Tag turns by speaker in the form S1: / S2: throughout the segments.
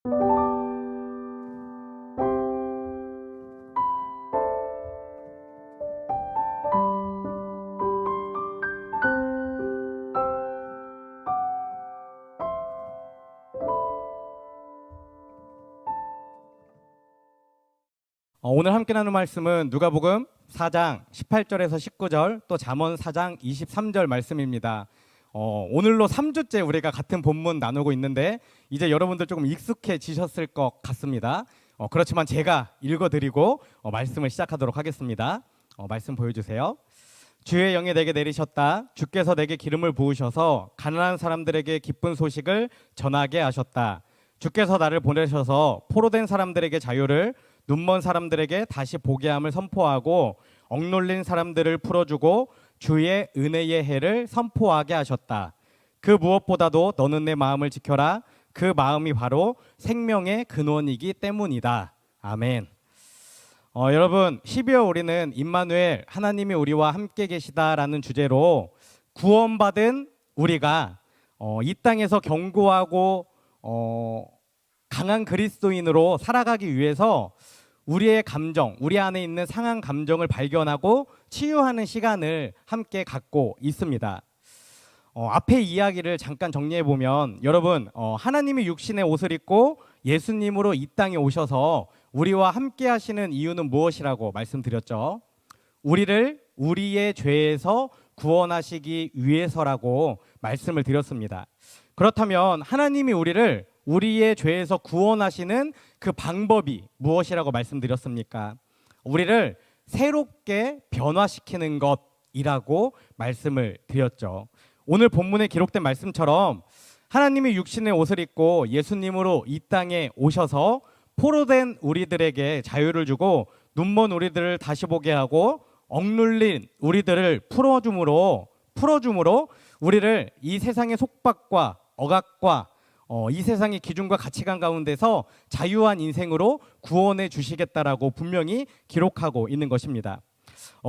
S1: 오늘 함께 나눌 말씀은 누가복음 4장 18절에서 19절, 또 잠언 4장 23절 말씀입니다. 오늘로 3주째 우리가 같은 본문 나누고 있는데 이제 여러분들 조금 익숙해지셨을 것 같습니다. 그렇지만 제가 읽어드리고 말씀을 시작하도록 하겠습니다. 말씀 보여주세요. 주의 영이 내게 내리셨다. 주께서 내게 기름을 부으셔서 가난한 사람들에게 기쁜 소식을 전하게 하셨다. 주께서 나를 보내셔서 포로된 사람들에게 자유를, 눈먼 사람들에게 다시 보게 함을 선포하고, 억눌린 사람들을 풀어주고 주의 은혜의 해를 선포하게 하셨다. 그 무엇보다도 너는 내 마음을 지켜라. 그 마음이 바로 생명의 근원이기 때문이다. 아멘. 여러분, 12월 우리는 임마누엘, 하나님이 우리와 함께 계시다라는 주제로 구원받은 우리가 이 땅에서 견고하고 강한 그리스도인으로 살아가기 위해서 우리의 감정, 우리 안에 있는 상한 감정을 발견하고 치유하는 시간을 함께 갖고 있습니다. 앞에 이야기를 잠깐 정리해 보면, 여러분, 하나님이 육신의 옷을 입고 예수님으로 이 땅에 오셔서 우리와 함께 하시는 이유는 무엇이라고 말씀드렸죠? 우리를 우리의 죄에서 구원하시기 위해서라고 말씀을 드렸습니다. 그렇다면 하나님이 우리를 우리의 죄에서 구원하시는 그 방법이 무엇이라고 말씀드렸습니까? 우리를 새롭게 변화시키는 것이라고 말씀을 드렸죠. 오늘 본문에 기록된 말씀처럼 하나님이 육신의 옷을 입고 예수님으로 이 땅에 오셔서 포로된 우리들에게 자유를 주고, 눈먼 우리들을 다시 보게 하고, 억눌린 우리들을 풀어줌으로 우리를 이 세상의 속박과 억압과 이 세상의 기준과 가치관 가운데서 자유한 인생으로 구원해 주시겠다라고 분명히 기록하고 있는 것입니다.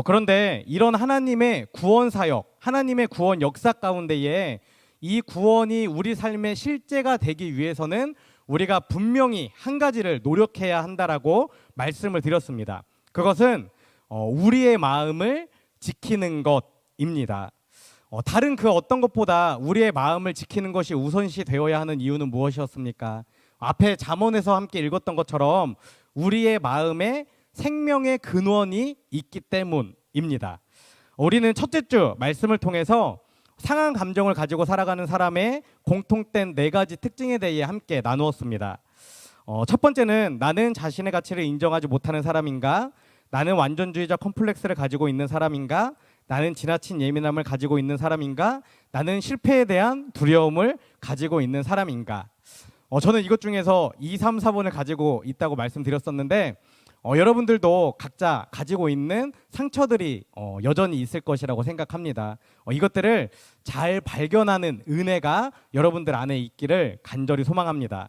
S1: 그런데 이런 하나님의 구원 사역, 하나님의 구원 역사 가운데에 이 구원이 우리 삶의 실제가 되기 위해서는 우리가 분명히 한 가지를 노력해야 한다라고 말씀을 드렸습니다. 그것은 우리의 마음을 지키는 것입니다. 다른 그 어떤 것보다 우리의 마음을 지키는 것이 우선시 되어야 하는 이유는 무엇이었습니까? 앞에 잠언에서 함께 읽었던 것처럼 우리의 마음에 생명의 근원이 있기 때문입니다. 우리는 첫째 주 말씀을 통해서 상한 감정을 가지고 살아가는 사람의 공통된 4가지 특징에 대해 함께 나누었습니다. 첫 번째는 나는 자신의 가치를 인정하지 못하는 사람인가? 나는 완전주의자 컴플렉스를 가지고 있는 사람인가? 나는 지나친 예민함을 가지고 있는 사람인가? 나는 실패에 대한 두려움을 가지고 있는 사람인가? 저는 이것 중에서 2, 3, 4번을 가지고 있다고 말씀드렸었는데 여러분들도 각자 가지고 있는 상처들이 여전히 있을 것이라고 생각합니다. 이것들을 잘 발견하는 은혜가 여러분들 안에 있기를 간절히 소망합니다.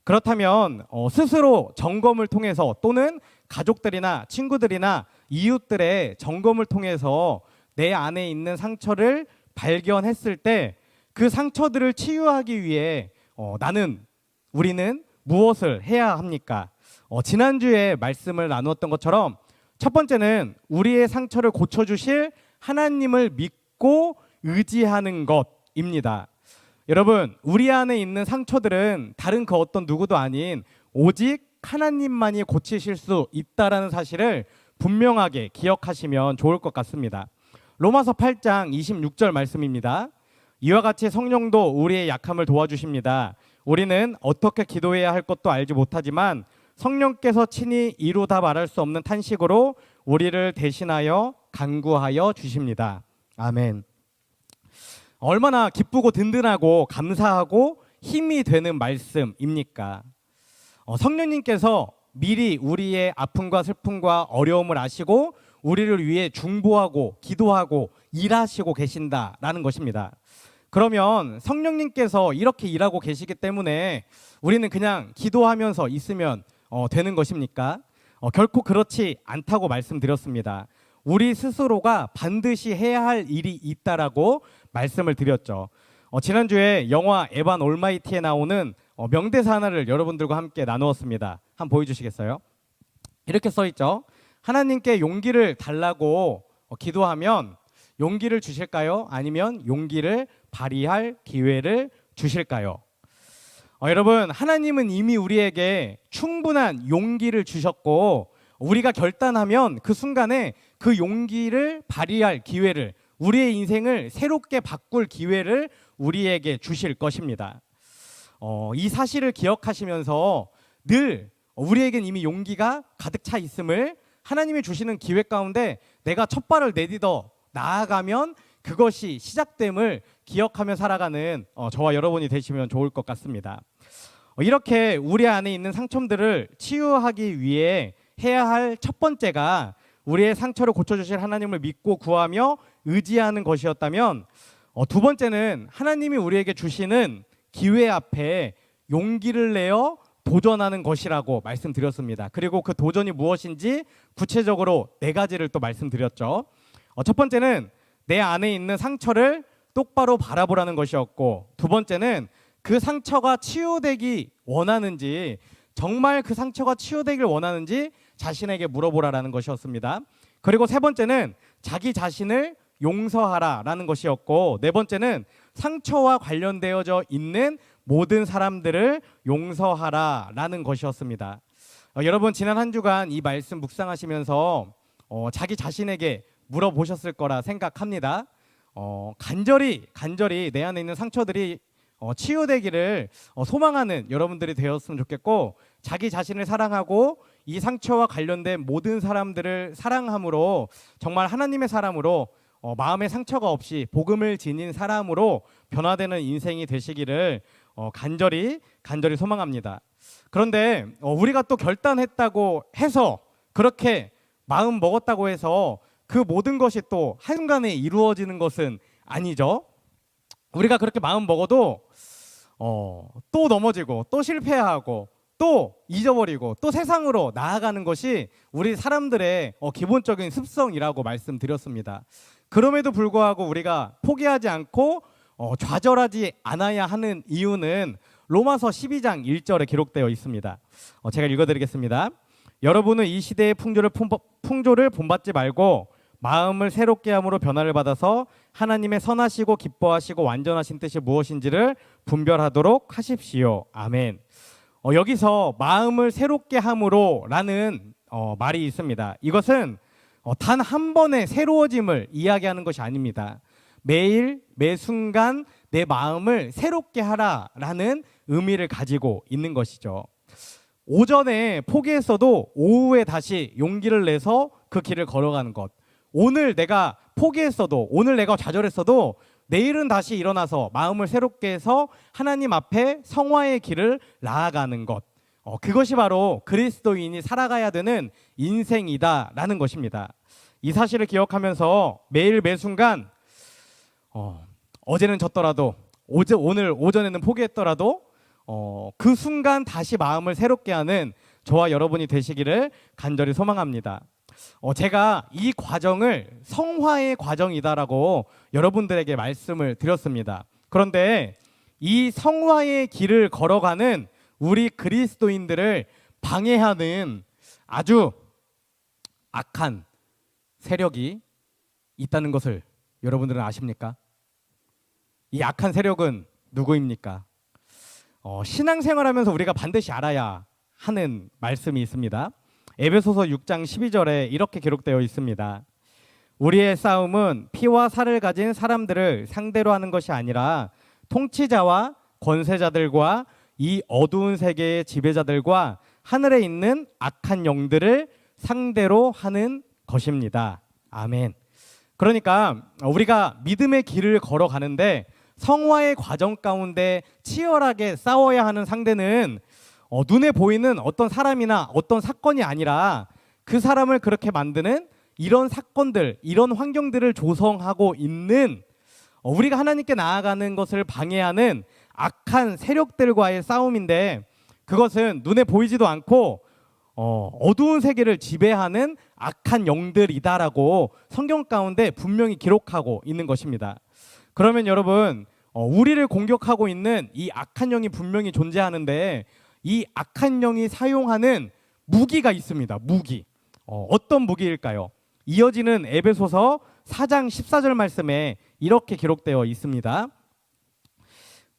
S1: 그렇다면 스스로 점검을 통해서, 또는 가족들이나 친구들이나 이웃들의 점검을 통해서 내 안에 있는 상처를 발견했을 때 그 상처들을 치유하기 위해 우리는 무엇을 해야 합니까? 지난주에 말씀을 나누었던 것처럼 첫 번째는 우리의 상처를 고쳐주실 하나님을 믿고 의지하는 것입니다. 여러분, 우리 안에 있는 상처들은 다른 그 어떤 누구도 아닌 오직 하나님만이 고치실 수 있다라는 사실을 분명하게 기억하시면 좋을 것 같습니다. 로마서 8장 26절 말씀입니다. 이와 같이 성령도 우리의 약함을 도와주십니다. 우리는 어떻게 기도해야 할 것도 알지 못하지만 성령께서 친히 이루다 말할 수 없는 탄식으로 우리를 대신하여 간구하여 주십니다. 아멘. 얼마나 기쁘고 든든하고 감사하고 힘이 되는 말씀입니까? 성령님께서 미리 우리의 아픔과 슬픔과 어려움을 아시고 우리를 위해 중보하고 기도하고 일하시고 계신다라는 것입니다. 그러면 성령님께서 이렇게 일하고 계시기 때문에 우리는 그냥 기도하면서 있으면 되는 것입니까? 결코 그렇지 않다고 말씀드렸습니다. 우리 스스로가 반드시 해야 할 일이 있다라고 말씀을 드렸죠. 지난주에 영화 에반 올마이티에 나오는 명대사 하나를 여러분들과 함께 나누었습니다. 한번 보여주시겠어요? 이렇게 써 있죠. 하나님께 용기를 달라고 기도하면 용기를 주실까요? 아니면 용기를 발휘할 기회를 주실까요? 여러분, 하나님은 이미 우리에게 충분한 용기를 주셨고, 우리가 결단하면 그 순간에 그 용기를 발휘할 기회를, 우리의 인생을 새롭게 바꿀 기회를 우리에게 주실 것입니다. 이 사실을 기억하시면서 늘 우리에겐 이미 용기가 가득 차 있음을, 하나님이 주시는 기회 가운데 내가 첫 발을 내딛어 나아가면 그것이 시작됨을 기억하며 살아가는 저와 여러분이 되시면 좋을 것 같습니다. 이렇게 우리 안에 있는 상처들을 치유하기 위해 해야 할 첫 번째가 우리의 상처를 고쳐주실 하나님을 믿고 구하며 의지하는 것이었다면, 두 번째는 하나님이 우리에게 주시는 기회 앞에 용기를 내어 도전하는 것이라고 말씀드렸습니다. 그리고 그 도전이 무엇인지 구체적으로 4가지를 또 말씀드렸죠. 첫 번째는 내 안에 있는 상처를 똑바로 바라보라는 것이었고, 두 번째는 그 상처가 치유되기 원하는지, 정말 그 상처가 치유되길 원하는지 자신에게 물어보라라는 것이었습니다. 그리고 세 번째는 자기 자신을 용서하라라는 것이었고, 네 번째는 상처와 관련되어져 있는 모든 사람들을 용서하라라는 것이었습니다. 여러분, 지난 한 주간 이 말씀 묵상하시면서 자기 자신에게 물어보셨을 거라 생각합니다. 간절히 내 안에 있는 상처들이 치유되기를 소망하는 여러분들이 되었으면 좋겠고, 자기 자신을 사랑하고 이 상처와 관련된 모든 사람들을 사랑함으로 정말 하나님의 사람으로 마음의 상처가 없이 복음을 지닌 사람으로 변화되는 인생이 되시기를 간절히 소망합니다. 그런데 우리가 또 결단했다고 해서, 그렇게 마음 먹었다고 해서 그 모든 것이 또 한순간에 이루어지는 것은 아니죠. 우리가 그렇게 마음 먹어도 또 넘어지고 또 실패하고 또 잊어버리고 또 세상으로 나아가는 것이 우리 사람들의 기본적인 습성이라고 말씀드렸습니다. 그럼에도 불구하고 우리가 포기하지 않고 좌절하지 않아야 하는 이유는 로마서 12장 1절에 기록되어 있습니다. 제가 읽어드리겠습니다. 여러분은 이 시대의 풍조를 본받지 말고 마음을 새롭게 함으로 변화를 받아서 하나님의 선하시고 기뻐하시고 완전하신 뜻이 무엇인지를 분별하도록 하십시오. 아멘. 여기서 마음을 새롭게 함으로 라는 말이 있습니다. 이것은 단 한 번의 새로워짐을 이야기하는 것이 아닙니다. 매일 매 순간 내 마음을 새롭게 하라라는 의미를 가지고 있는 것이죠. 오전에 포기했어도 오후에 다시 용기를 내서 그 길을 걸어가는 것. 오늘 내가 포기했어도, 오늘 내가 좌절했어도 내일은 다시 일어나서 마음을 새롭게 해서 하나님 앞에 성화의 길을 나아가는 것. 그것이 바로 그리스도인이 살아가야 되는 인생이다라는 것입니다. 이 사실을 기억하면서 매일 매 순간 어제는 졌더라도 오늘 오전에는 포기했더라도 그 순간 다시 마음을 새롭게 하는 저와 여러분이 되시기를 간절히 소망합니다. 제가 이 과정을 성화의 과정이다라고 여러분들에게 말씀을 드렸습니다. 그런데 이 성화의 길을 걸어가는 우리 그리스도인들을 방해하는 아주 악한 세력이 있다는 것을 여러분들은 아십니까? 이 악한 세력은 누구입니까? 신앙생활하면서 우리가 반드시 알아야 하는 말씀이 있습니다. 에베소서 6장 12절에 이렇게 기록되어 있습니다. 우리의 싸움은 피와 살을 가진 사람들을 상대로 하는 것이 아니라 통치자와 권세자들과 이 어두운 세계의 지배자들과 하늘에 있는 악한 영들을 상대로 하는 것입니다. 아멘. 그러니까 우리가 믿음의 길을 걸어가는데 성화의 과정 가운데 치열하게 싸워야 하는 상대는 눈에 보이는 어떤 사람이나 어떤 사건이 아니라 그 사람을 그렇게 만드는 이런 사건들, 이런 환경들을 조성하고 있는 우리가 하나님께 나아가는 것을 방해하는 악한 세력들과의 싸움인데, 그것은 눈에 보이지도 않고 어두운 세계를 지배하는 악한 영들이다라고 성경 가운데 분명히 기록하고 있는 것입니다. 그러면 여러분, 우리를 공격하고 있는 이 악한 영이 분명히 존재하는데 이 악한 영이 사용하는 무기가 있습니다. 무기. 어떤 무기일까요? 이어지는 에베소서 4장 14절 말씀에 이렇게 기록되어 있습니다.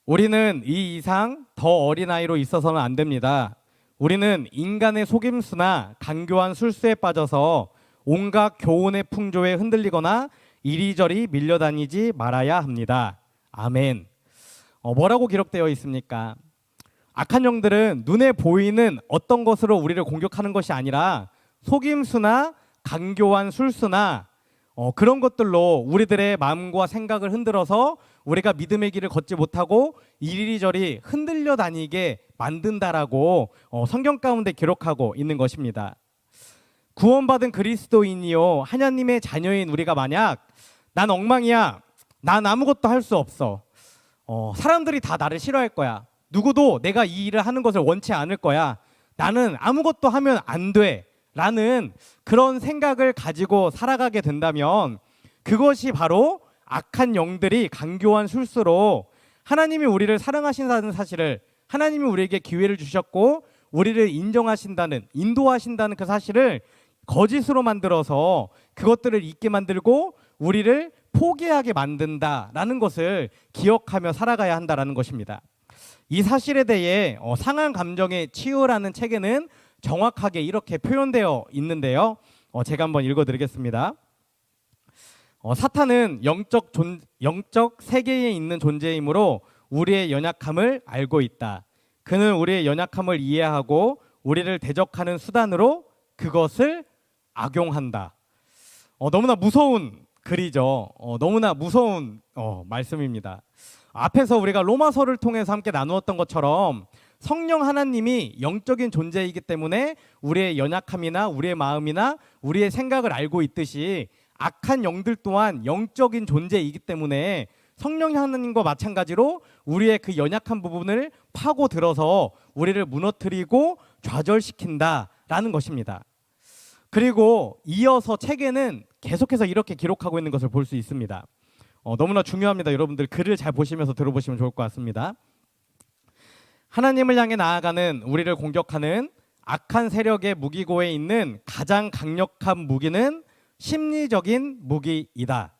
S1: 우리는 이 이상 더 어린아이로 있어서는 안 됩니다. 우리는 인간의 속임수나 간교한 술수에 빠져서 온갖 교훈의 풍조에 흔들리거나 이리저리 밀려다니지 말아야 합니다. 아멘. 뭐라고 기록되어 있습니까? 악한 영들은 눈에 보이는 어떤 것으로 우리를 공격하는 것이 아니라 속임수나 간교한 술수나 그런 것들로 우리들의 마음과 생각을 흔들어서 우리가 믿음의 길을 걷지 못하고 이리저리 흔들려 다니게 만든다라고 성경 가운데 기록하고 있는 것입니다. 구원받은 그리스도인이요 하나님의 자녀인 우리가 만약 난 엉망이야, 난 아무것도 할 수 없어, 사람들이 다 나를 싫어할 거야, 누구도 내가 이 일을 하는 것을 원치 않을 거야, 나는 아무것도 하면 안 돼 라는 그런 생각을 가지고 살아가게 된다면 그것이 바로 악한 영들이 간교한 술수로 하나님이 우리를 사랑하신다는 사실을, 하나님이 우리에게 기회를 주셨고 우리를 인정하신다는, 인도하신다는 그 사실을 거짓으로 만들어서 그것들을 잊게 만들고 우리를 포기하게 만든다라는 것을 기억하며 살아가야 한다라는 것입니다. 이 사실에 대해 상한 감정의 치유라는 책에는 정확하게 이렇게 표현되어 있는데요. 제가 한번 읽어드리겠습니다. 사탄은 영적 세계에 있는 존재이므로 우리의 연약함을 알고 있다. 그는 우리의 연약함을 이해하고 우리를 대적하는 수단으로 그것을 악용한다. 너무나 무서운 글이죠. 너무나 무서운 말씀입니다. 앞에서 우리가 로마서를 통해서 함께 나누었던 것처럼 성령 하나님이 영적인 존재이기 때문에 우리의 연약함이나 우리의 마음이나 우리의 생각을 알고 있듯이 악한 영들 또한 영적인 존재이기 때문에 성령 하나님과 마찬가지로 우리의 그 연약한 부분을 파고들어서 우리를 무너뜨리고 좌절시킨다라는 것입니다. 그리고 이어서 책에는 계속해서 이렇게 기록하고 있는 것을 볼 수 있습니다. 너무나 중요합니다. 여러분들 글을 잘 보시면서 들어보시면 좋을 것 같습니다. 하나님을 향해 나아가는 우리를 공격하는 악한 세력의 무기고에 있는 가장 강력한 무기는 심리적인 무기이다.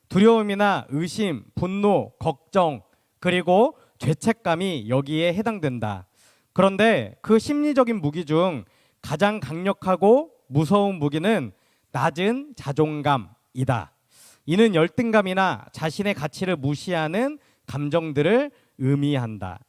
S1: 두려움이나 의심, 분노, 걱정, 그리고 죄책감이 여기에 해당된다. 그런데 그 심리적인 무기 중 가장 강력하고 무서운 무기는 낮은 자존감이다. 이는 열등감이나 자신의 가치를 무시하는 감정들을 의미한다.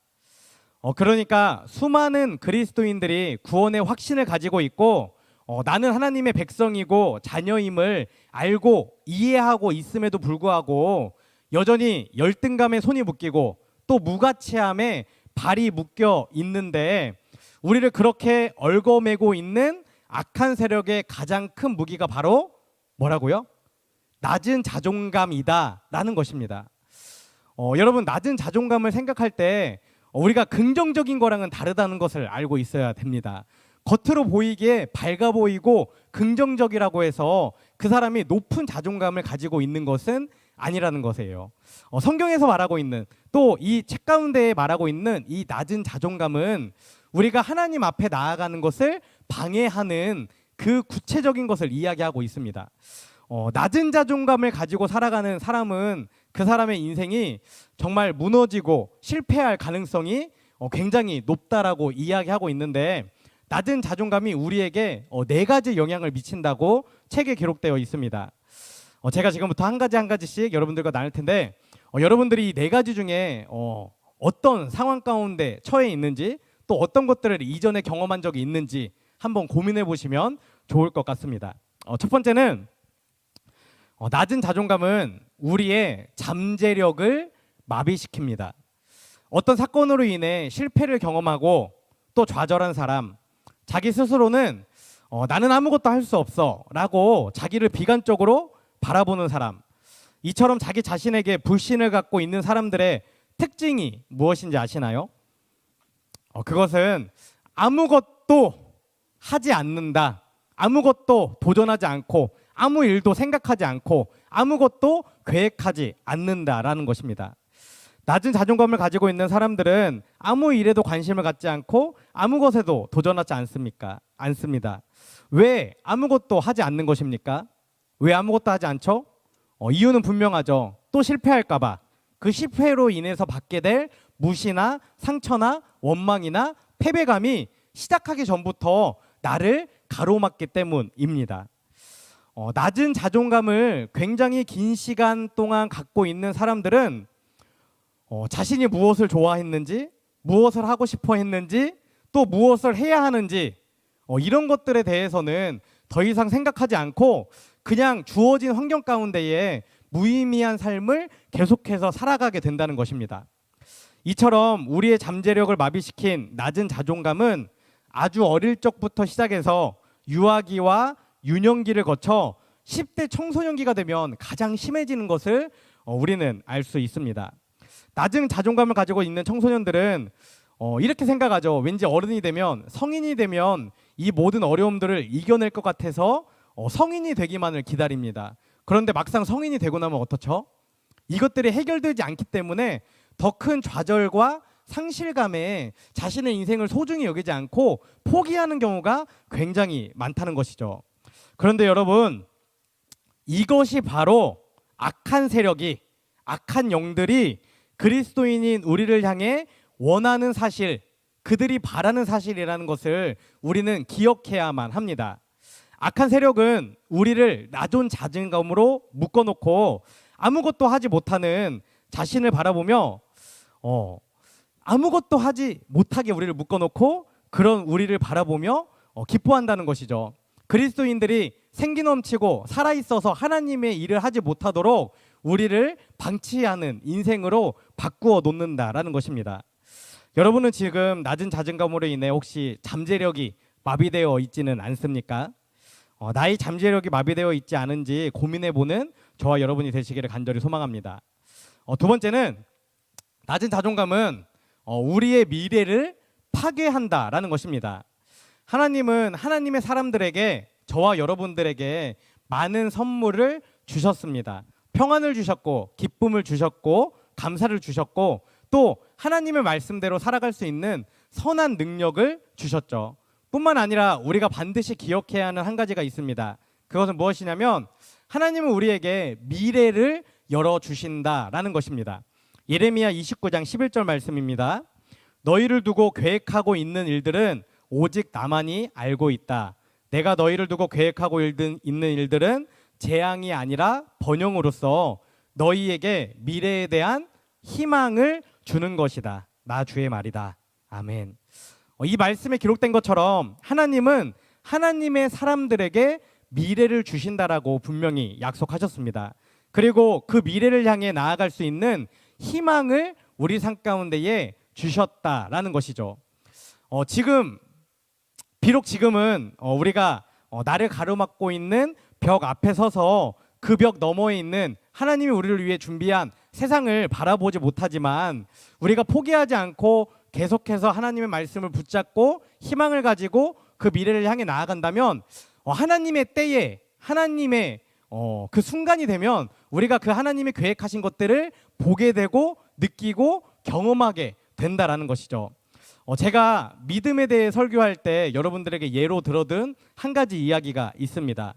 S1: 그러니까 수많은 그리스도인들이 구원의 확신을 가지고 있고 나는 하나님의 백성이고 자녀임을 알고 이해하고 있음에도 불구하고 여전히 열등감에 손이 묶이고 또 무가치함에 발이 묶여 있는데 우리를 그렇게 얽어매고 있는 악한 세력의 가장 큰 무기가 바로 뭐라고요? 낮은 자존감이다라는 것입니다. 여러분, 낮은 자존감을 생각할 때 우리가 긍정적인 거랑은 다르다는 것을 알고 있어야 됩니다. 겉으로 보이기에 밝아 보이고 긍정적이라고 해서 그 사람이 높은 자존감을 가지고 있는 것은 아니라는 것이에요. 성경에서 말하고 있는, 또 이 책 가운데 말하고 있는 이 낮은 자존감은 우리가 하나님 앞에 나아가는 것을 방해하는 그 구체적인 것을 이야기하고 있습니다. 낮은 자존감을 가지고 살아가는 사람은 그 사람의 인생이 정말 무너지고 실패할 가능성이 굉장히 높다라고 이야기하고 있는데, 낮은 자존감이 우리에게 4가지 영향을 미친다고 책에 기록되어 있습니다. 제가 지금부터 한 가지씩 여러분들과 나눌 텐데, 여러분들이 이 4가지 중에 어떤 상황 가운데 처해 있는지, 또 어떤 것들을 이전에 경험한 적이 있는지 한번 고민해 보시면 좋을 것 같습니다. 첫 번째는 낮은 자존감은 우리의 잠재력을 마비시킵니다. 어떤 사건으로 인해 실패를 경험하고 또 좌절한 사람, 자기 스스로는 나는 아무것도 할 수 없어 라고 자기를 비관적으로 바라보는 사람, 이처럼 자기 자신에게 불신을 갖고 있는 사람들의 특징이 무엇인지 아시나요? 그것은 아무것도 하지 않는다, 아무것도 도전하지 않고 아무 일도 생각하지 않고 아무것도 계획하지 않는다라는 것입니다. 낮은 자존감을 가지고 있는 사람들은 아무 일에도 관심을 갖지 않고 아무 것에도 도전하지 않습니다. 왜 아무것도 하지 않는 것입니까? 왜 아무것도 하지 않죠? 이유는 분명하죠. 또 실패할까 봐. 그 실패로 인해서 받게 될 무시나 상처나 원망이나 패배감이 시작하기 전부터 나를 가로막기 때문입니다. 낮은 자존감을 굉장히 긴 시간 동안 갖고 있는 사람들은 자신이 무엇을 좋아했는지, 무엇을 하고 싶어 했는지, 또 무엇을 해야 하는지 이런 것들에 대해서는 더 이상 생각하지 않고 그냥 주어진 환경 가운데에 무의미한 삶을 계속해서 살아가게 된다는 것입니다. 이처럼 우리의 잠재력을 마비시킨 낮은 자존감은 아주 어릴 적부터 시작해서 유아기와 유년기를 거쳐 10대 청소년기가 되면 가장 심해지는 것을 우리는 알 수 있습니다. 낮은 자존감을 가지고 있는 청소년들은 이렇게 생각하죠. 왠지 어른이 되면, 성인이 되면 이 모든 어려움들을 이겨낼 것 같아서 성인이 되기만을 기다립니다. 그런데 막상 성인이 되고 나면 어떻죠? 이것들이 해결되지 않기 때문에 더 큰 좌절과 상실감에 자신의 인생을 소중히 여기지 않고 포기하는 경우가 굉장히 많다는 것이죠. 그런데 여러분, 이것이 바로 악한 세력이, 악한 영들이 그리스도인인 우리를 향해 원하는 사실, 그들이 바라는 사실이라는 것을 우리는 기억해야만 합니다. 악한 세력은 우리를 낮은 자존감으로 묶어놓고 아무것도 하지 못하는 자신을 바라보며 아무것도 하지 못하게 우리를 묶어놓고 그런 우리를 바라보며 기뻐한다는 것이죠. 그리스도인들이 생기 넘치고 살아있어서 하나님의 일을 하지 못하도록 우리를 방치하는 인생으로 바꾸어 놓는다라는 것입니다. 여러분은 지금 낮은 자존감으로 인해 혹시 잠재력이 마비되어 있지는 않습니까? 나의 잠재력이 마비되어 있지 않은지 고민해보는 저와 여러분이 되시기를 간절히 소망합니다. 두 번째는 낮은 자존감은 우리의 미래를 파괴한다라는 것입니다. 하나님은 하나님의 사람들에게, 저와 여러분들에게 많은 선물을 주셨습니다. 평안을 주셨고, 기쁨을 주셨고, 감사를 주셨고, 또 하나님의 말씀대로 살아갈 수 있는 선한 능력을 주셨죠. 뿐만 아니라 우리가 반드시 기억해야 하는 한 가지가 있습니다. 그것은 무엇이냐면 하나님은 우리에게 미래를 열어주신다라는 것입니다. 예레미야 29장 11절 말씀입니다. 너희를 두고 계획하고 있는 일들은 오직 나만이 알고 있다. 내가 너희를 두고 계획하고 있는 일들은 재앙이 아니라 번영으로서 너희에게 미래에 대한 희망을 주는 것이다. 나 주의 말이다. 아멘. 이 말씀에 기록된 것처럼 하나님은 하나님의 사람들에게 미래를 주신다라고 분명히 약속하셨습니다. 그리고 그 미래를 향해 나아갈 수 있는 희망을 우리 삶 가운데에 주셨다라는 것이죠. 비록 지금은 우리가 나를 가로막고 있는 벽 앞에 서서 그 벽 너머에 있는 하나님이 우리를 위해 준비한 세상을 바라보지 못하지만 우리가 포기하지 않고 계속해서 하나님의 말씀을 붙잡고 희망을 가지고 그 미래를 향해 나아간다면 하나님의 때에, 하나님의 그 순간이 되면 우리가 그 하나님이 계획하신 것들을 보게 되고 느끼고 경험하게 된다라는 것이죠. 제가 믿음에 대해 설교할 때 여러분들에게 예로 들어둔 한 가지 이야기가 있습니다.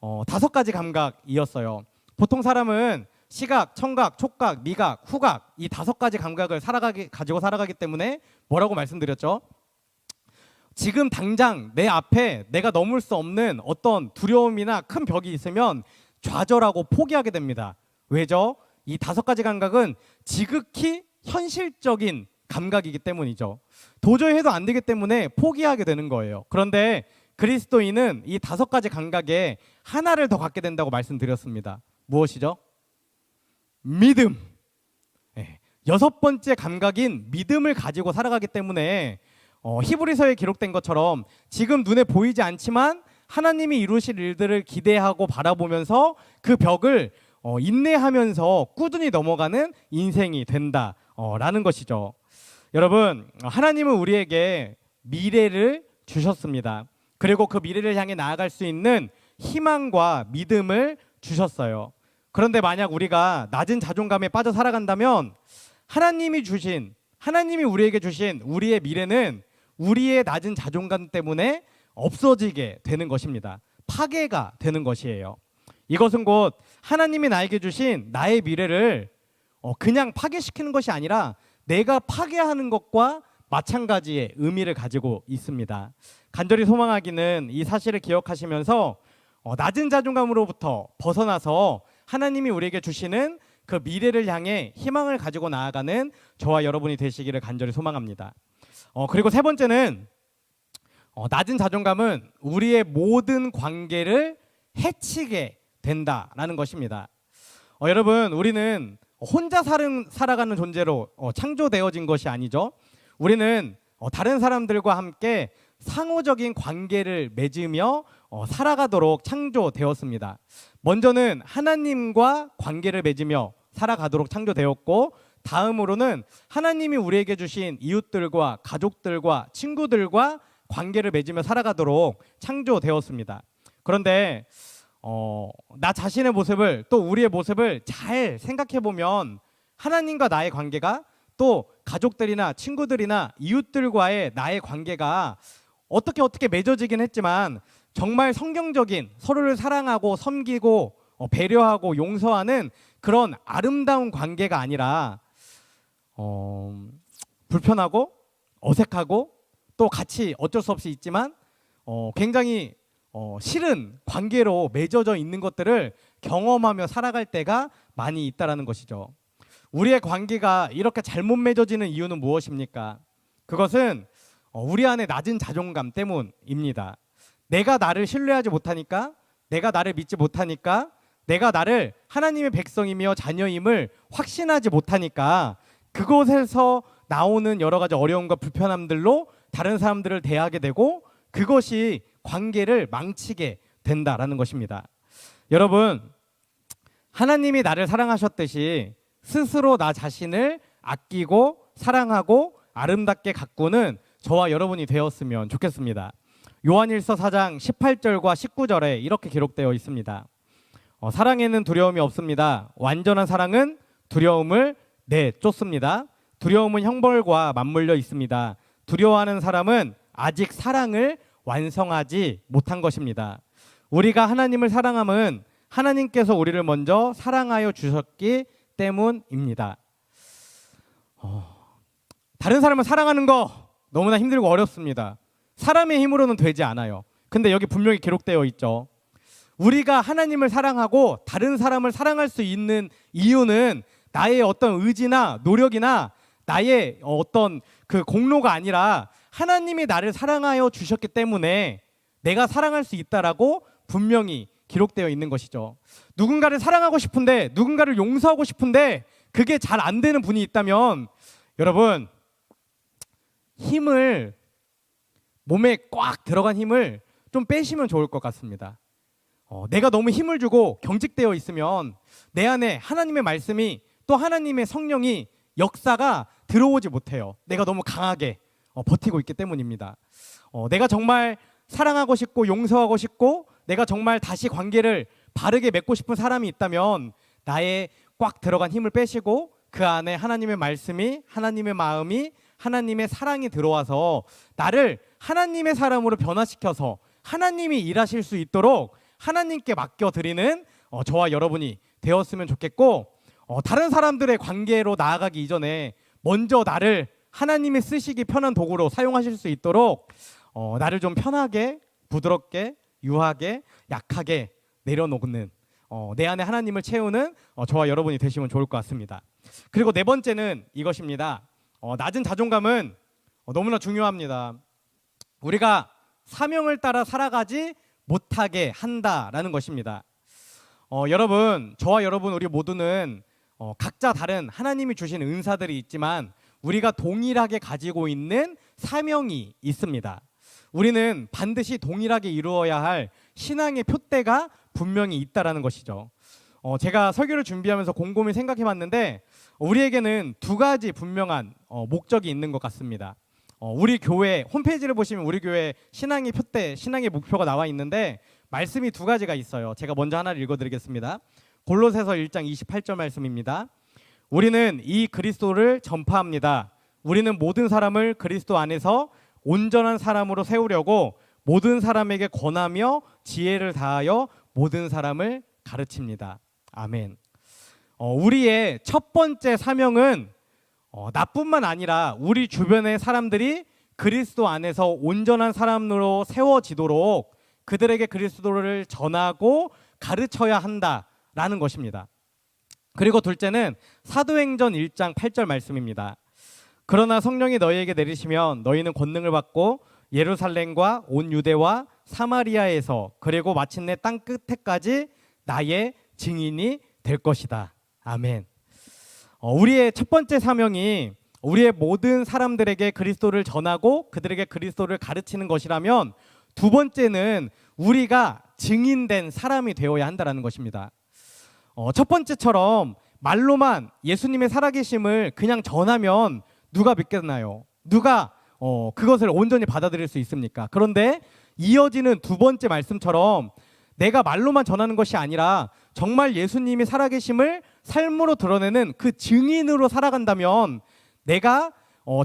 S1: 5가지 감각이었어요. 보통 사람은 시각, 청각, 촉각, 미각, 후각, 이 5가지 감각을 가지고 살아가기 때문에 뭐라고 말씀드렸죠? 지금 당장 내 앞에 내가 넘을 수 없는 어떤 두려움이나 큰 벽이 있으면 좌절하고 포기하게 됩니다. 왜죠? 이 5가지 감각은 지극히 현실적인 감각이기 때문이죠. 도저히 해도 안 되기 때문에 포기하게 되는 거예요. 그런데 그리스도인은 이 5가지 감각에 하나를 더 갖게 된다고 말씀드렸습니다. 무엇이죠? 믿음. 6번째 감각인 믿음을 가지고 살아가기 때문에 히브리서에 기록된 것처럼 지금 눈에 보이지 않지만 하나님이 이루실 일들을 기대하고 바라보면서 그 벽을 인내하면서 꾸준히 넘어가는 인생이 된다라는 것이죠. 여러분, 하나님은 우리에게 미래를 주셨습니다. 그리고 그 미래를 향해 나아갈 수 있는 희망과 믿음을 주셨어요. 그런데 만약 우리가 낮은 자존감에 빠져 살아간다면 하나님이 우리에게 주신 우리의 미래는 우리의 낮은 자존감 때문에 없어지게 되는 것입니다. 파괴가 되는 것이에요. 이것은 곧 하나님이 나에게 주신 나의 미래를 그냥 파괴시키는 것이 아니라 내가 파괴하는 것과 마찬가지의 의미를 가지고 있습니다. 간절히 소망하기는 이 사실을 기억하시면서 낮은 자존감으로부터 벗어나서 하나님이 우리에게 주시는 그 미래를 향해 희망을 가지고 나아가는 저와 여러분이 되시기를 간절히 소망합니다. 그리고 세 번째는 낮은 자존감은 우리의 모든 관계를 해치게 된다라는 것입니다. 여러분, 우리는 혼자 살아가는 존재로 창조되어진 것이 아니죠. 우리는 다른 사람들과 함께 상호적인 관계를 맺으며 살아가도록 창조되었습니다. 먼저는 하나님과 관계를 맺으며 살아가도록 창조되었고, 다음으로는 하나님이 우리에게 주신 이웃들과 가족들과 친구들과 관계를 맺으며 살아가도록 창조되었습니다. 그런데 나 자신의 모습을, 또 우리의 모습을 잘 생각해 보면 하나님과 나의 관계가, 또 가족들이나 친구들이나 이웃들과의 나의 관계가 어떻게 맺어지긴 했지만 정말 성경적인 서로를 사랑하고 섬기고 배려하고 용서하는 그런 아름다운 관계가 아니라 불편하고 어색하고 또 같이 어쩔 수 없이 있지만 굉장히 싫은 관계로 맺어져 있는 것들을 경험하며 살아갈 때가 많이 있다라는 것이죠. 우리의 관계가 이렇게 잘못 맺어지는 이유는 무엇입니까? 그것은 우리 안에 낮은 자존감 때문입니다. 내가 나를 신뢰하지 못하니까, 내가 나를 믿지 못하니까, 내가 나를 하나님의 백성이며 자녀임을 확신하지 못하니까 그곳에서 나오는 여러 가지 어려움과 불편함들로 다른 사람들을 대하게 되고 그것이 관계를 망치게 된다라는 것입니다. 여러분, 하나님이 나를 사랑하셨듯이 스스로 나 자신을 아끼고 사랑하고 아름답게 가꾸는 저와 여러분이 되었으면 좋겠습니다. 요한일서 4장 18절과 19절에 이렇게 기록되어 있습니다. 사랑에는 두려움이 없습니다. 완전한 사랑은 두려움을 내쫓습니다. 두려움은 형벌과 맞물려 있습니다. 두려워하는 사람은 아직 사랑을 완성하지 못한 것입니다. 우리가 하나님을 사랑함은 하나님께서 우리를 먼저 사랑하여 주셨기 때문입니다. 다른 사람을 사랑하는 거 너무나 힘들고 어렵습니다. 사람의 힘으로는 되지 않아요. 근데 여기 분명히 기록되어 있죠. 우리가 하나님을 사랑하고 다른 사람을 사랑할 수 있는 이유는 나의 어떤 의지나 노력이나 나의 어떤 그 공로가 아니라 하나님이 나를 사랑하여 주셨기 때문에 내가 사랑할 수 있다라고 분명히 기록되어 있는 것이죠. 누군가를 사랑하고 싶은데, 누군가를 용서하고 싶은데 그게 잘 안 되는 분이 있다면 여러분, 힘을, 몸에 꽉 들어간 힘을 좀 빼시면 좋을 것 같습니다. 내가 너무 힘을 주고 경직되어 있으면 내 안에 하나님의 말씀이, 또 하나님의 성령이, 역사가 들어오지 못해요. 내가 너무 강하게 버티고 있기 때문입니다. 내가 정말 사랑하고 싶고 용서하고 싶고 내가 정말 다시 관계를 바르게 맺고 싶은 사람이 있다면 나의 꽉 들어간 힘을 빼시고 그 안에 하나님의 말씀이, 하나님의 마음이, 하나님의 사랑이 들어와서 나를 하나님의 사람으로 변화시켜서 하나님이 일하실 수 있도록 하나님께 맡겨드리는 저와 여러분이 되었으면 좋겠고, 다른 사람들의 관계로 나아가기 이전에 먼저 나를 하나님이 쓰시기 편한 도구로 사용하실 수 있도록 나를 좀 편하게, 부드럽게, 유하게, 약하게 내려놓는 내 안에 하나님을 채우는 저와 여러분이 되시면 좋을 것 같습니다. 그리고 네 번째는 이것입니다. 낮은 자존감은 너무나 중요합니다. 우리가 사명을 따라 살아가지 못하게 한다라는 것입니다. 여러분, 저와 여러분 우리 모두는 각자 다른 하나님이 주신 은사들이 있지만 우리가 동일하게 가지고 있는 사명이 있습니다. 우리는 반드시 동일하게 이루어야 할 신앙의 표대가 분명히 있다라는 것이죠. 제가 설교를 준비하면서 곰곰이 생각해 봤는데 우리에게는 두 가지 분명한 목적이 있는 것 같습니다. 우리 교회 홈페이지를 보시면 우리 교회 신앙의 표대, 신앙의 목표가 나와 있는데 말씀이 두 가지가 있어요. 제가 먼저 하나를 읽어드리겠습니다. 골로새서 1장 28절 말씀입니다. 우리는 이 그리스도를 전파합니다. 우리는 모든 사람을 그리스도 안에서 온전한 사람으로 세우려고 모든 사람에게 권하며 지혜를 다하여 모든 사람을 가르칩니다. 아멘. 우리의 첫 번째 사명은 나뿐만 아니라 우리 주변의 사람들이 그리스도 안에서 온전한 사람으로 세워지도록 그들에게 그리스도를 전하고 가르쳐야 한다라는 것입니다. 그리고 둘째는 사도행전 1장 8절 말씀입니다. 그러나 성령이 너희에게 내리시면 너희는 권능을 받고 예루살렘과 온 유대와 사마리아에서 그리고 마침내 땅 끝에까지 나의 증인이 될 것이다. 아멘. 우리의 첫 번째 사명이 우리의 모든 사람들에게 그리스도를 전하고 그들에게 그리스도를 가르치는 것이라면, 두 번째는 우리가 증인된 사람이 되어야 한다는 것입니다. 첫 번째처럼 말로만 예수님의 살아계심을 그냥 전하면 누가 믿겠나요? 누가 그것을 온전히 받아들일 수 있습니까? 그런데 이어지는 두 번째 말씀처럼 내가 말로만 전하는 것이 아니라 정말 예수님이 살아계심을 삶으로 드러내는 그 증인으로 살아간다면 내가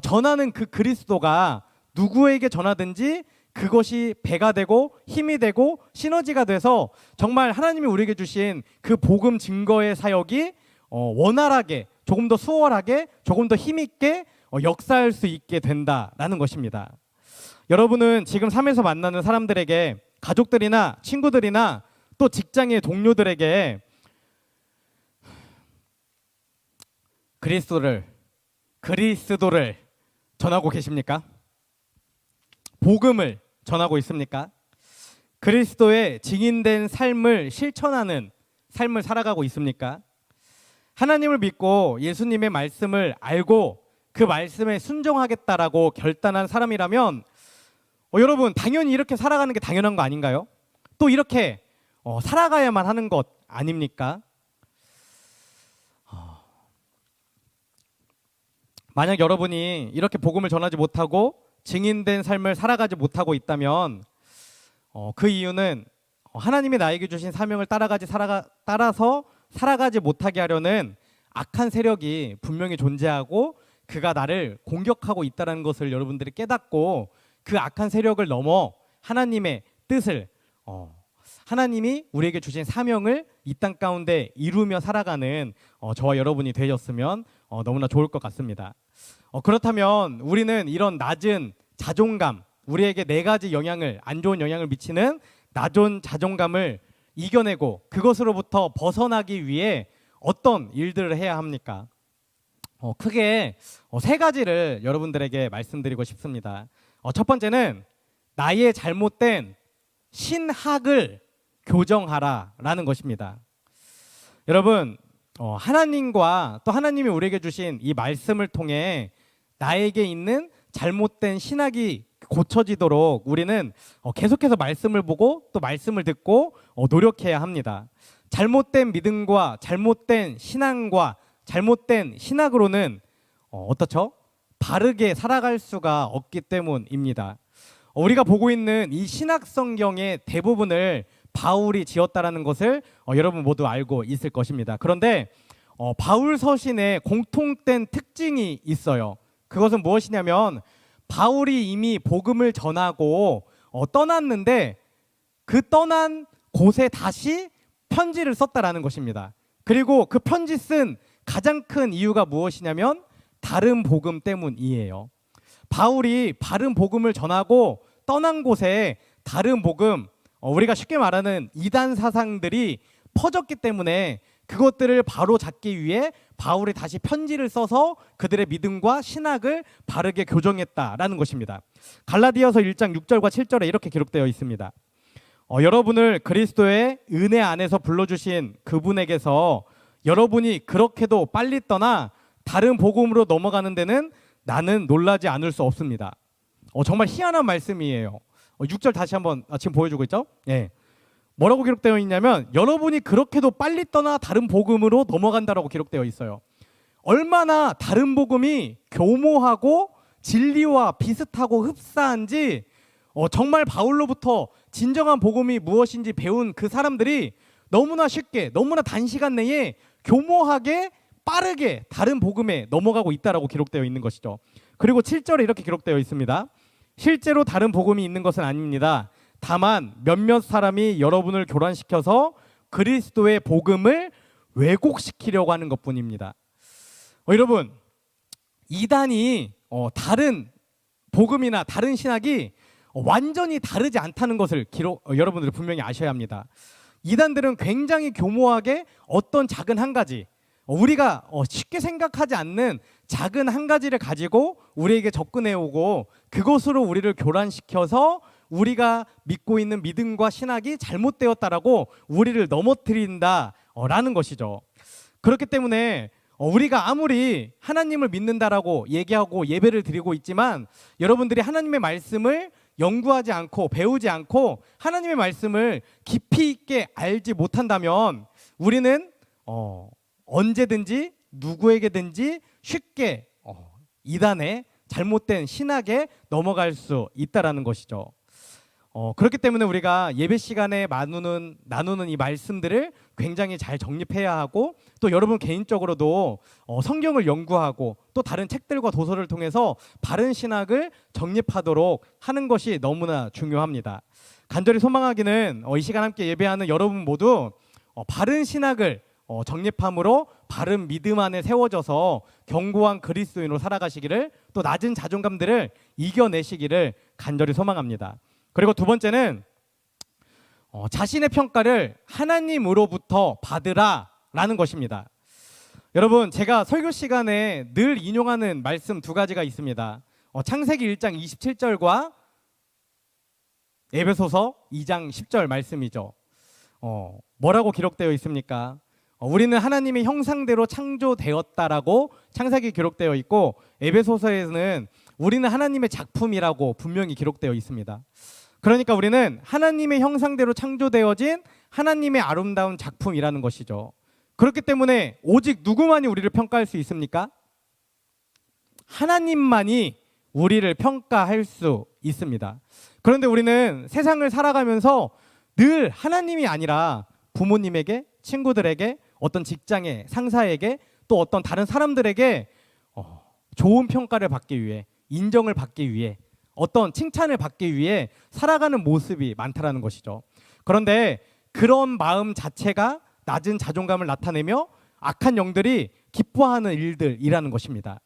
S1: 전하는 그 그리스도가 누구에게 전하든지 그것이 배가 되고 힘이 되고 시너지가 돼서 정말 하나님이 우리에게 주신 그 복음 증거의 사역이 원활하게, 조금 더 수월하게, 조금 더 힘있게 역사할 수 있게 된다라는 것입니다. 여러분은 지금 삶에서 만나는 사람들에게, 가족들이나 친구들이나 또 직장의 동료들에게 그리스도를 전하고 계십니까? 복음을 전하고 있습니까? 그리스도의 증인된 삶을 실천하는 삶을 살아가고 있습니까? 하나님을 믿고 예수님의 말씀을 알고 그 말씀에 순종하겠다라고 결단한 사람이라면 여러분, 당연히 이렇게 살아가는 게 당연한 거 아닌가요? 또 이렇게 살아가야만 하는 것 아닙니까? 만약 여러분이 이렇게 복음을 전하지 못하고 증인된 삶을 살아가지 못하고 있다면 그 이유는 하나님이 나에게 주신 사명을 따라서 살아가지 못하게 하려는 악한 세력이 분명히 존재하고 그가 나를 공격하고 있다는 것을 여러분들이 깨닫고 그 악한 세력을 넘어 하나님의 뜻을, 하나님이 우리에게 주신 사명을 이 땅 가운데 이루며 살아가는 저와 여러분이 되셨으면 너무나 좋을 것 같습니다. 그렇다면 우리는 이런 낮은 자존감, 우리에게 네 가지 안 좋은 영향을 미치는 낮은 자존감을 이겨내고 그것으로부터 벗어나기 위해 어떤 일들을 해야 합니까? 크게 세 가지를 여러분들에게 말씀드리고 싶습니다. 첫 번째는 나의 잘못된 신학을 교정하라라는 것입니다. 여러분, 하나님과 또 하나님이 우리에게 주신 이 말씀을 통해 나에게 있는 잘못된 신학이 고쳐지도록 우리는 계속해서 말씀을 보고 또 말씀을 듣고 노력해야 합니다. 잘못된 믿음과 잘못된 신앙과 잘못된 신학으로는 어떻죠? 바르게 살아갈 수가 없기 때문입니다. 우리가 보고 있는 이 신학 성경의 대부분을 바울이 지었다라는 것을 여러분 모두 알고 있을 것입니다. 그런데 바울 서신에 공통된 특징이 있어요. 그것은 무엇이냐면 바울이 이미 복음을 전하고 떠났는데 그 떠난 곳에 다시 편지를 썼다라는 것입니다. 그리고 그 편지 쓴 가장 큰 이유가 무엇이냐면 다른 복음 때문이에요. 바울이 바른 복음을 전하고 떠난 곳에 다른 복음, 우리가 쉽게 말하는 이단 사상들이 퍼졌기 때문에 그것들을 바로 잡기 위해 바울이 다시 편지를 써서 그들의 믿음과 신학을 바르게 교정했다라는 것입니다. 갈라디아서 1장 6절과 7절에 이렇게 기록되어 있습니다. 여러분을 그리스도의 은혜 안에서 불러주신 그분에게서 여러분이 그렇게도 빨리 떠나 다른 복음으로 넘어가는 데는 나는 놀라지 않을 수 없습니다. 정말 희한한 말씀이에요. 6절 다시 한번 지금 보여주고 있죠? 예. 뭐라고 기록되어 있냐면 여러분이 그렇게도 빨리 떠나 다른 복음으로 넘어간다라고 기록되어 있어요. 얼마나 다른 복음이 교모하고 진리와 비슷하고 흡사한지 정말 바울로부터 진정한 복음이 무엇인지 배운 그 사람들이 너무나 쉽게, 너무나 단시간 내에 교모하게 빠르게 다른 복음에 넘어가고 있다라고 기록되어 있는 것이죠. 그리고 7절에 이렇게 기록되어 있습니다. 실제로 다른 복음이 있는 것은 아닙니다. 다만 몇몇 사람이 여러분을 교란시켜서 그리스도의 복음을 왜곡시키려고 하는 것뿐입니다. 여러분, 이단이 다른 복음이나 다른 신학이 완전히 다르지 않다는 것을 여러분들이 분명히 아셔야 합니다. 이단들은 굉장히 교모하게 어떤 작은 한 가지, 우리가 쉽게 생각하지 않는 작은 한 가지를 가지고 우리에게 접근해 오고 그것으로 우리를 교란시켜서 우리가 믿고 있는 믿음과 신학이 잘못되었다라고 우리를 넘어뜨린다라는 것이죠. 그렇기 때문에 우리가 아무리 하나님을 믿는다라고 얘기하고 예배를 드리고 있지만 여러분들이 하나님의 말씀을 연구하지 않고 배우지 않고 하나님의 말씀을 깊이 있게 알지 못한다면 우리는 언제든지 누구에게든지 쉽게 이단의 잘못된 신학에 넘어갈 수 있다라는 것이죠. 그렇기 때문에 우리가 예배 시간에 나누는 이 말씀들을 굉장히 잘 정립해야 하고 또 여러분 개인적으로도 성경을 연구하고 또 다른 책들과 도서를 통해서 바른 신학을 정립하도록 하는 것이 너무나 중요합니다. 간절히 소망하기는 이 시간 함께 예배하는 여러분 모두 바른 신학을 정립함으로 바른 믿음 안에 세워져서 견고한 그리스도인으로 살아가시기를 또 낮은 자존감들을 이겨내시기를 간절히 소망합니다. 그리고 두 번째는 자신의 평가를 하나님으로부터 받으라라는 것입니다. 여러분, 제가 설교 시간에 늘 인용하는 말씀 두 가지가 있습니다. 창세기 1장 27절과 에베소서 2장 10절 말씀이죠. 뭐라고 기록되어 있습니까? 우리는 하나님의 형상대로 창조되었다라고 창세기 기록되어 있고 에베소서에는 우리는 하나님의 작품이라고 분명히 기록되어 있습니다. 그러니까 우리는 하나님의 형상대로 창조되어진 하나님의 아름다운 작품이라는 것이죠. 그렇기 때문에 오직 누구만이 우리를 평가할 수 있습니까? 하나님만이 우리를 평가할 수 있습니다. 그런데 우리는 세상을 살아가면서 늘 하나님이 아니라 부모님에게, 친구들에게, 어떤 직장의 상사에게 또 어떤 다른 사람들에게 좋은 평가를 받기 위해, 인정을 받기 위해, 어떤 칭찬을 받기 위해 살아가는 모습이 많다라는 것이죠. 그런데 그런 마음 자체가 낮은 자존감을 나타내며 악한 영들이 기뻐하는 일들이라는 것입니다.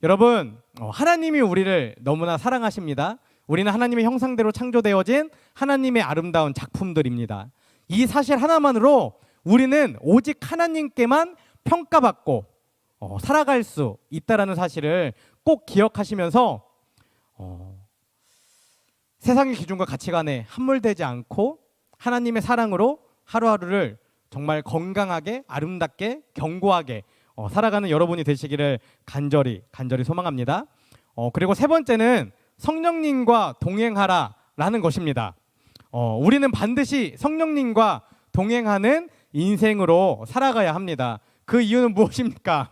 S1: 여러분, 하나님이 우리를 너무나 사랑하십니다. 우리는 하나님의 형상대로 창조되어진 하나님의 아름다운 작품들입니다. 이 사실 하나만으로 우리는 오직 하나님께만 평가받고 살아갈 수 있다는 사실을 꼭 기억하시면서 세상의 기준과 가치관에 함몰되지 않고 하나님의 사랑으로 하루하루를 정말 건강하게, 아름답게, 견고하게 살아가는 여러분이 되시기를 간절히 소망합니다. 그리고 세 번째는 성령님과 동행하라라는 것입니다. 우리는 반드시 성령님과 동행하는 인생으로 살아가야 합니다. 그 이유는 무엇입니까?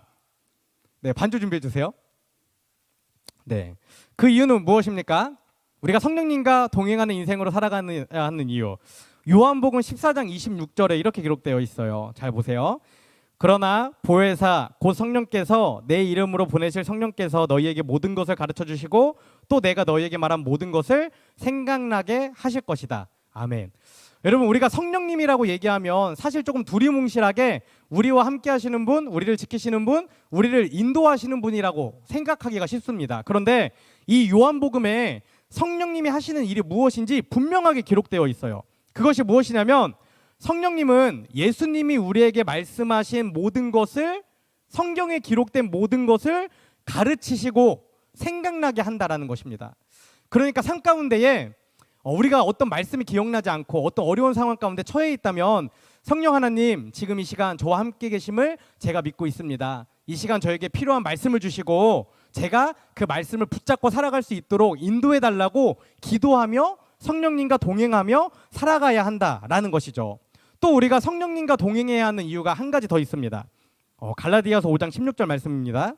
S1: 네, 반주 준비해 주세요. 네, 그 이유는 무엇입니까? 우리가 성령님과 동행하는 인생으로 살아가야 하는 이유. 요한복음 14장 26절에 이렇게 기록되어 있어요. 잘 보세요. 그러나 보혜사 곧 성령께서 내 이름으로 보내실 성령께서 너희에게 모든 것을 가르쳐 주시고 또 내가 너희에게 말한 모든 것을 생각나게 하실 것이다. 아멘. 여러분, 우리가 성령님이라고 얘기하면 사실 조금 두리뭉실하게 우리와 함께 하시는 분, 우리를 지키시는 분, 우리를 인도하시는 분이라고 생각하기가 쉽습니다. 그런데 이 요한복음에 성령님이 하시는 일이 무엇인지 분명하게 기록되어 있어요. 그것이 무엇이냐면 성령님은 예수님이 우리에게 말씀하신 모든 것을, 성경에 기록된 모든 것을 가르치시고 생각나게 한다라는 것입니다. 그러니까 삶 가운데에 우리가 어떤 말씀이 기억나지 않고 어떤 어려운 상황 가운데 처해 있다면 성령 하나님, 지금 이 시간 저와 함께 계심을 제가 믿고 있습니다. 이 시간 저에게 필요한 말씀을 주시고 제가 그 말씀을 붙잡고 살아갈 수 있도록 인도해 달라고 기도하며 성령님과 동행하며 살아가야 한다라는 것이죠. 또 우리가 성령님과 동행해야 하는 이유가 한 가지 더 있습니다. 갈라디아서 5장 16절 말씀입니다.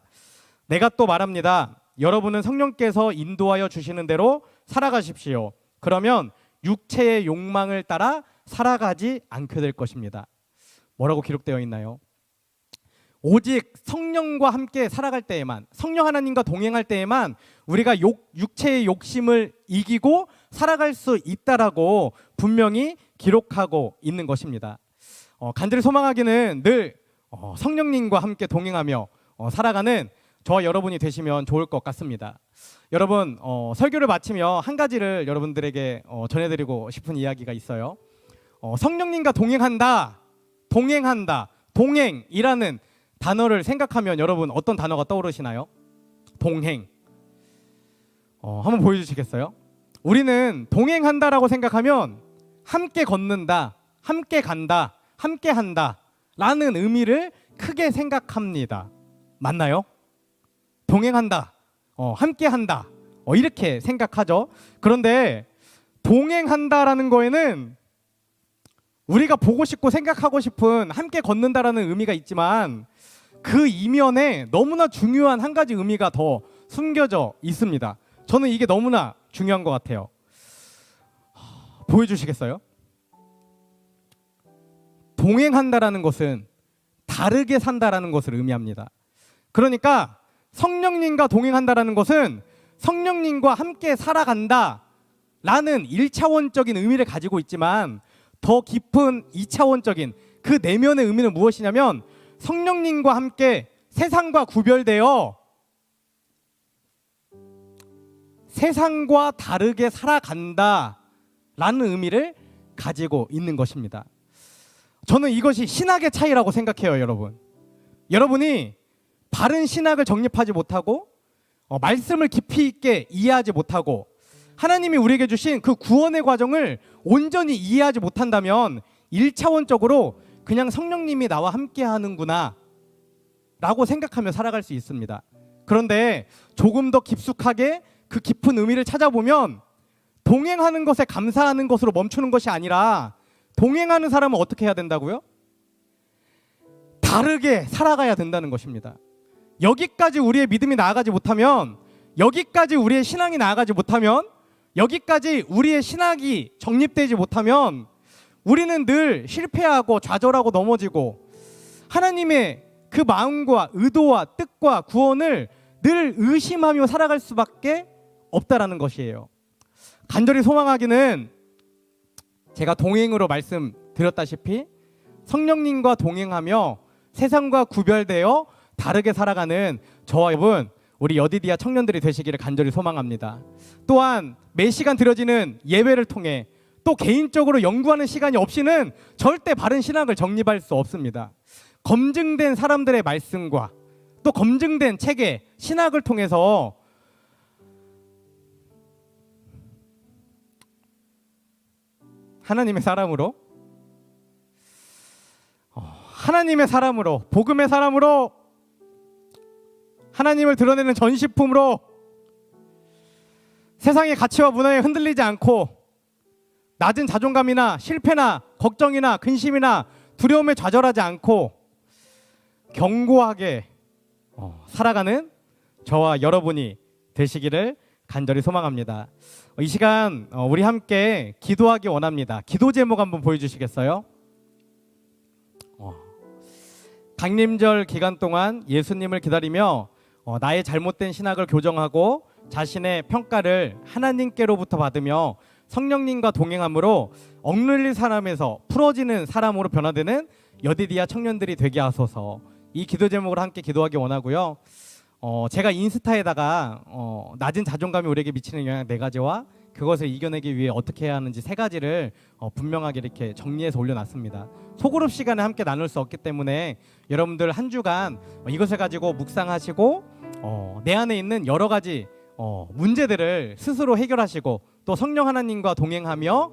S1: 내가 또 말합니다. 여러분은 성령께서 인도하여 주시는 대로 살아가십시오. 그러면 육체의 욕망을 따라 살아가지 않게 될 것입니다. 뭐라고 기록되어 있나요? 오직 성령과 함께 살아갈 때에만, 성령 하나님과 동행할 때에만 우리가 육체의 욕심을 이기고 살아갈 수 있다라고 분명히 기록하고 있는 것입니다. 간절히 소망하기는 늘 성령님과 함께 동행하며 살아가는 저와 여러분이 되시면 좋을 것 같습니다. 여러분, 설교를 마치며 한 가지를 여러분들에게 전해드리고 싶은 이야기가 있어요. 성령님과 동행한다, 동행이라는 단어를 생각하면 여러분 어떤 단어가 떠오르시나요? 동행. 한번 보여주시겠어요? 우리는 동행한다라고 생각하면 함께 걷는다, 함께 간다, 함께 한다 라는 의미를 크게 생각합니다. 맞나요? 동행한다, 함께 한다, 이렇게 생각하죠. 그런데 동행한다라는 거에는 우리가 보고 싶고 생각하고 싶은 함께 걷는다라는 의미가 있지만 그 이면에 너무나 중요한 한 가지 의미가 더 숨겨져 있습니다. 저는 이게 너무나 중요한 것 같아요. 보여주시겠어요? 동행한다라는 것은 다르게 산다라는 것을 의미합니다. 그러니까 성령님과 동행한다라는 것은 성령님과 함께 살아간다라는 1차원적인 의미를 가지고 있지만 더 깊은 2차원적인 그 내면의 의미는 무엇이냐면 성령님과 함께 세상과 구별되어 세상과 다르게 살아간다라는 의미를 가지고 있는 것입니다. 저는 이것이 신학의 차이라고 생각해요, 여러분. 여러분이 바른 신학을 정립하지 못하고 말씀을 깊이 있게 이해하지 못하고 하나님이 우리에게 주신 그 구원의 과정을 온전히 이해하지 못한다면 1차원적으로 그냥 성령님이 나와 함께 하는구나 라고 생각하며 살아갈 수 있습니다. 그런데 조금 더 깊숙하게 그 깊은 의미를 찾아보면 동행하는 것에 감사하는 것으로 멈추는 것이 아니라 동행하는 사람은 어떻게 해야 된다고요? 다르게 살아가야 된다는 것입니다. 여기까지 우리의 믿음이 나아가지 못하면, 여기까지 우리의 신앙이 나아가지 못하면, 여기까지 우리의 신학이 정립되지 못하면 우리는 늘 실패하고 좌절하고 넘어지고 하나님의 그 마음과 의도와 뜻과 구원을 늘 의심하며 살아갈 수밖에 없다라는 것이에요. 간절히 소망하기는 제가 동행으로 말씀드렸다시피 성령님과 동행하며 세상과 구별되어 다르게 살아가는 저와 여러분, 우리 여디디아 청년들이 되시기를 간절히 소망합니다. 또한 매 시간 드려지는 예배를 통해 또 개인적으로 연구하는 시간이 없이는 절대 바른 신학을 정립할 수 없습니다. 검증된 사람들의 말씀과 또 검증된 책의 신학을 통해서 하나님의 사람으로 복음의 사람으로 하나님을 드러내는 전시품으로 세상의 가치와 문화에 흔들리지 않고 낮은 자존감이나 실패나 걱정이나 근심이나 두려움에 좌절하지 않고 견고하게 살아가는 저와 여러분이 되시기를 간절히 소망합니다. 이 시간 우리 함께 기도하기 원합니다. 기도 제목 한번 보여주시겠어요? 강림절 기간 동안 예수님을 기다리며 나의 잘못된 신학을 교정하고 자신의 평가를 하나님께로부터 받으며 성령님과 동행함으로 억눌릴 사람에서 풀어지는 사람으로 변화되는 여디디아 청년들이 되게 하소서. 이 기도 제목으로 함께 기도하기 원하고요. 제가 인스타에다가 낮은 자존감이 우리에게 미치는 영향 4가지와 그것을 이겨내기 위해 어떻게 해야 하는지 3가지를 분명하게 이렇게 정리해서 올려놨습니다. 소그룹 시간에 함께 나눌 수 없기 때문에 여러분들 한 주간 이것을 가지고 묵상하시고 내 안에 있는 여러 가지 문제들을 스스로 해결하시고 또 성령 하나님과 동행하며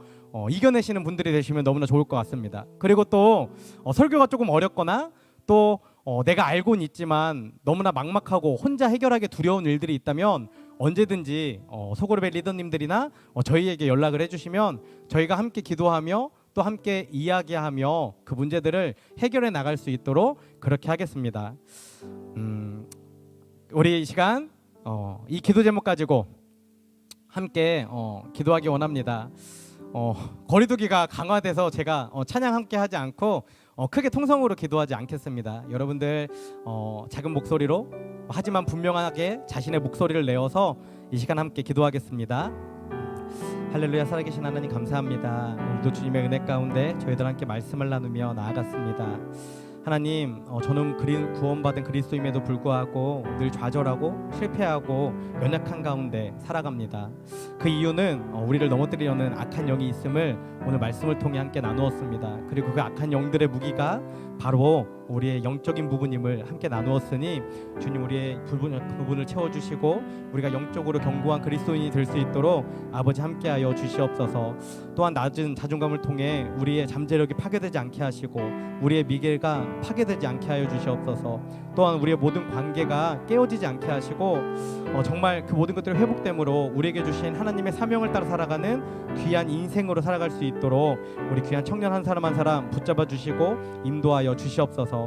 S1: 이겨내시는 분들이 되시면 너무나 좋을 것 같습니다. 그리고 또 설교가 조금 어렵거나 또 내가 알고는 있지만 너무나 막막하고 혼자 해결하기 두려운 일들이 있다면 언제든지 소그룹의 리더님들이나 저희에게 연락을 해주시면 저희가 함께 기도하며 또 함께 이야기하며 그 문제들을 해결해 나갈 수 있도록 그렇게 하겠습니다. 우리 이 시간 이 기도 제목 가지고 함께 기도하기 원합니다. 거리두기가 강화돼서 제가 찬양 함께 하지 않고 크게 통성으로 기도하지 않겠습니다. 여러분들 작은 목소리로 하지만 분명하게 자신의 목소리를 내어서 이 시간 함께 기도하겠습니다. 할렐루야. 살아계신 하나님 감사합니다. 오늘도 주님의 은혜 가운데 저희들 함께 말씀을 나누며 나아갔습니다. 하나님, 저는 구원받은 그리스도임에도 불구하고 늘 좌절하고 실패하고 연약한 가운데 살아갑니다. 그 이유는 우리를 넘어뜨리려는 악한 영이 있음을 오늘 말씀을 통해 함께 나누었습니다. 그리고 그 악한 영들의 무기가 바로 우리의 영적인 부분임을 함께 나누었으니 주님, 우리의 부분을 채워주시고 우리가 영적으로 견고한 그리스도인이 될 수 있도록 아버지 함께하여 주시옵소서. 또한 낮은 자존감을 통해 우리의 잠재력이 파괴되지 않게 하시고 우리의 미래가 파괴되지 않게 하여 주시옵소서. 또한 우리의 모든 관계가 깨어지지 않게 하시고 정말 그 모든 것들을 회복됨으로 우리에게 주신 하나님의 사명을 따라 살아가는 귀한 인생으로 살아갈 수 있도록 우리 귀한 청년 한 사람 한 사람 붙잡아 주시고 인도하여 주시옵소서.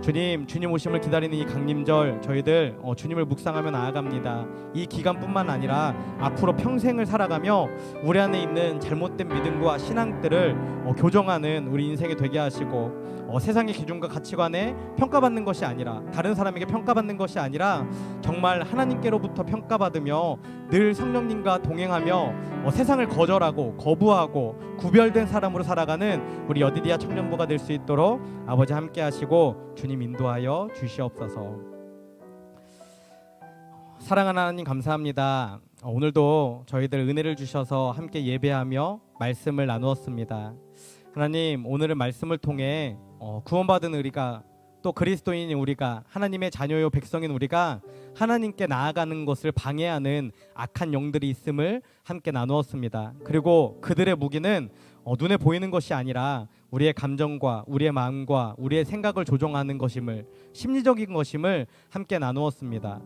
S1: 주님 오심을 기다리는 이 강림절 저희들 주님을 묵상하며 나아갑니다. 이 기간뿐만 아니라 앞으로 평생을 살아가며 우리 안에 있는 잘못된 믿음과 신앙들을 교정하는 우리 인생이 되게 하시고 세상의 기준과 가치관에 평가받는 것이 아니라 다른 사람에게 평가받는 것이 아니라 정말 하나님께로부터 평가받으며 늘 성령님과 동행하며 세상을 거절하고 거부하고 구별된 사람으로 살아가는 우리 여디디아 청년부가 될 수 있도록 아버지 함께 하시고 주님 인도하여 주시옵소서. 사랑하는 하나님 감사합니다. 오늘도 저희들 은혜를 주셔서 함께 예배하며 말씀을 나누었습니다. 하나님, 오늘의 말씀을 통해 구원받은 우리가 또 그리스도인인 우리가 하나님의 자녀요 백성인 우리가 하나님께 나아가는 것을 방해하는 악한 영들이 있음을 함께 나누었습니다. 그리고 그들의 무기는 눈에 보이는 것이 아니라 우리의 감정과 우리의 마음과 우리의 생각을 조종하는 것임을, 심리적인 것임을 함께 나누었습니다.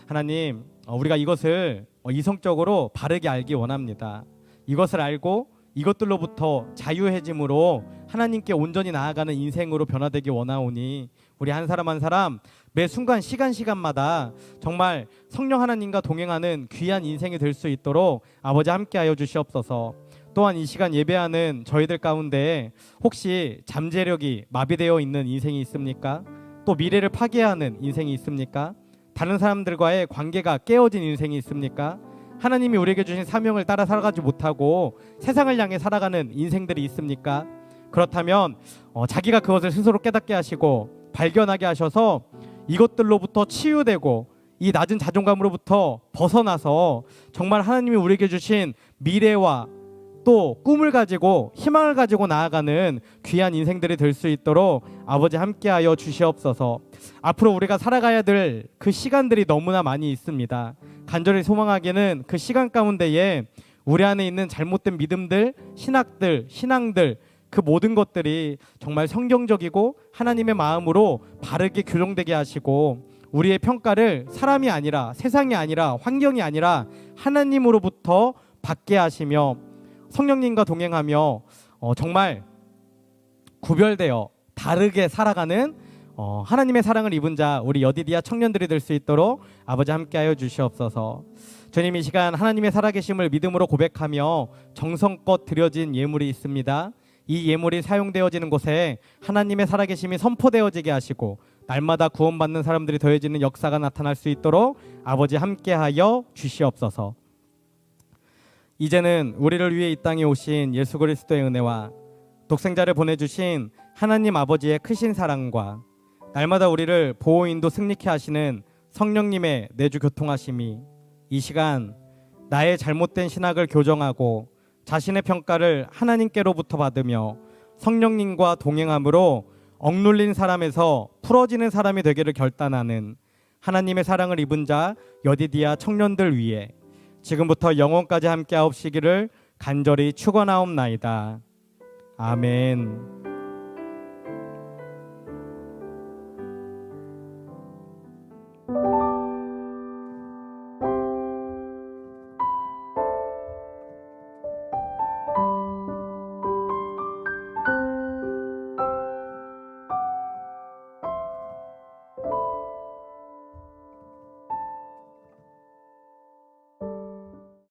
S1: 하나님, 우리가 이것을 이성적으로 바르게 알기 원합니다. 이것을 알고 이것들로부터 자유해짐으로 하나님께 온전히 나아가는 인생으로 변화되기 원하오니 우리 한 사람 한 사람 매 순간 시간마다 정말 성령 하나님과 동행하는 귀한 인생이 될 수 있도록 아버지 함께하여 주시옵소서. 또한 이 시간 예배하는 저희들 가운데 혹시 잠재력이 마비되어 있는 인생이 있습니까? 또 미래를 파괴하는 인생이 있습니까? 다른 사람들과의 관계가 깨어진 인생이 있습니까? 하나님이 우리에게 주신 사명을 따라 살아가지 못하고 세상을 향해 살아가는 인생들이 있습니까? 그렇다면 자기가 그것을 스스로 깨닫게 하시고 발견하게 하셔서 이것들로부터 치유되고 이 낮은 자존감으로부터 벗어나서 정말 하나님이 우리에게 주신 미래와 또 꿈을 가지고 희망을 가지고 나아가는 귀한 인생들이 될 수 있도록 아버지 함께하여 주시옵소서. 앞으로 우리가 살아가야 될 그 시간들이 너무나 많이 있습니다. 간절히 소망하기는 그 시간 가운데에 우리 안에 있는 잘못된 믿음들, 신앙들 그 모든 것들이 정말 성경적이고 하나님의 마음으로 바르게 규정되게 하시고 우리의 평가를 사람이 아니라 세상이 아니라 환경이 아니라 하나님으로부터 받게 하시며 성령님과 동행하며 정말 구별되어 다르게 살아가는 하나님의 사랑을 입은 자 우리 여디디아 청년들이 될 수 있도록 아버지 함께하여 주시옵소서. 주님, 이 시간 하나님의 살아계심을 믿음으로 고백하며 정성껏 드려진 예물이 있습니다. 이 예물이 사용되어지는 곳에 하나님의 살아계심이 선포되어지게 하시고 날마다 구원받는 사람들이 더해지는 역사가 나타날 수 있도록 아버지 함께하여 주시옵소서. 이제는 우리를 위해 이 땅에 오신 예수 그리스도의 은혜와 독생자를 보내주신 하나님 아버지의 크신 사랑과 날마다 우리를 보호인도 승리케 하시는 성령님의 내주 교통하심이 이 시간 나의 잘못된 신학을 교정하고 자신의 평가를 하나님께로부터 받으며 성령님과 동행함으로 억눌린 사람에서 풀어지는 사람이 되기를 결단하는 하나님의 사랑을 입은 자 여디디아 청년들 위해 지금부터 영원까지 함께하옵시기를 간절히 축원하옵나이다. 아멘.